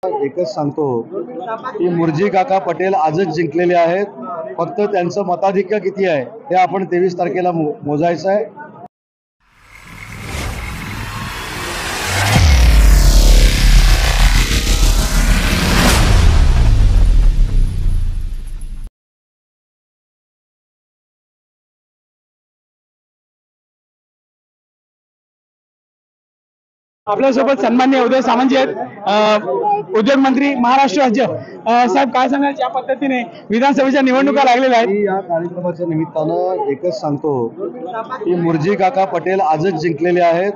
एकच सांगतो की मुर्जी काका पटेल आजच जिंकलेले आहेत. फक्त त्यांचं मताधिक्य किती आहे हे आपण 23 तारखेला मोजायचं आहे. आपल्यासोबत सन्माननीय उदय सामंत आहेत, उद्योग मंत्री महाराष्ट्र राज्य. साहेब, काय सांगाल ज्या पद्धतीने विधानसभेच्या निवडणुका लागलेल्या आहेत? या कार्यक्रमाच्या निमित्तानं एकच सांगतो की मुर्जी काका पटेल आजच जिंकलेले आहेत.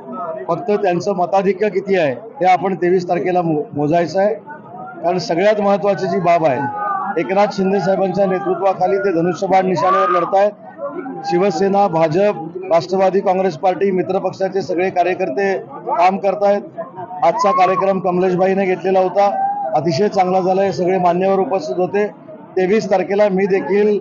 फक्त त्यांचं मताधिक्य किती आहे हे आपण 23 तारखेला मोजायचं आहे. कारण सगळ्यात महत्त्वाची जी बाब आहे, एकनाथ शिंदे साहेबांच्या नेतृत्वाखाली ते धनुष्यबाण निशाण्यावर लढतायत. शिवसेना, भाजप, राष्ट्रवादी काँग्रेस पार्टी, मित्रपक्षाचे सगळे कार्यकर्ते काम करतायत. आजचा कार्यक्रम कमलेशबाईने घेतलेला होता, अतिशय चांगला झालाय. सगळे मान्यवर उपस्थित होते. 23 तारखेला मी देखील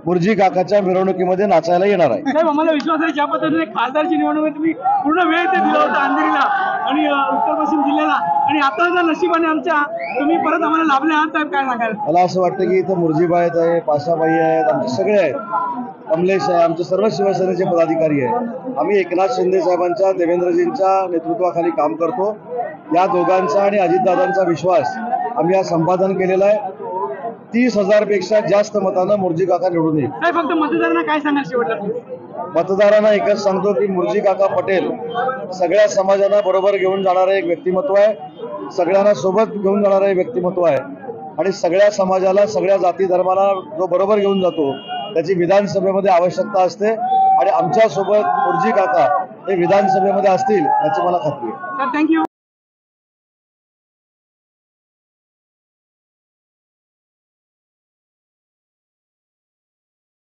मुर्जी काकाच्या मिरवणुकीमध्ये नाचायला येणार आहे. साहेब, आम्हाला विश्वास आहे ज्या पद्धतीने खासदारची निवडणूक तुम्ही पूर्ण वेळ ते दिला होता अंधेरीला आणि उत्तर पश्चिम जिल्ह्याला, आणि आता जर नशिबाने आमच्या तुम्ही परत आम्हाला लाभले आहात, साहेब काय सांगाल? मला असं वाटतं की इथं मुर्जीबाई आहे, पाशाबाई आहेत, आमचे सगळे आहेत, कमलेश आहे, आमचे सर्व शिवसेनेचे पदाधिकारी आहेत. आम्ही एकनाथ शिंदे साहेबांच्या, देवेंद्रजींच्या नेतृत्वाखाली काम करतो. या दोघांचा आणि अजितदादांचा विश्वास आम्ही आज संपादन केलेला आहे. 30,000 पेक्षा जास्त मतांना मुर्जी काका निवडून येईल. फक्त मतदारांना काय सांगाल शेवटला? मतदारांना एकच सांगतो की मुर्जी काका पटेल सगळ्या समाजाला बरोबर घेऊन जाणारं एक व्यक्तिमत्व आहे. सगळ्यांना सोबत घेऊन जाणारं एक व्यक्तिमत्व आहे आणि सगळ्या समाजाला, सगळ्या जाती धर्माला जो बरोबर घेऊन जातो त्याची विधानसभेमध्ये आवश्यकता असते. आणि आमच्यासोबत मुर्जी काका हे विधानसभेमध्ये असतील याची मला खात्री आहे. थँक्यू.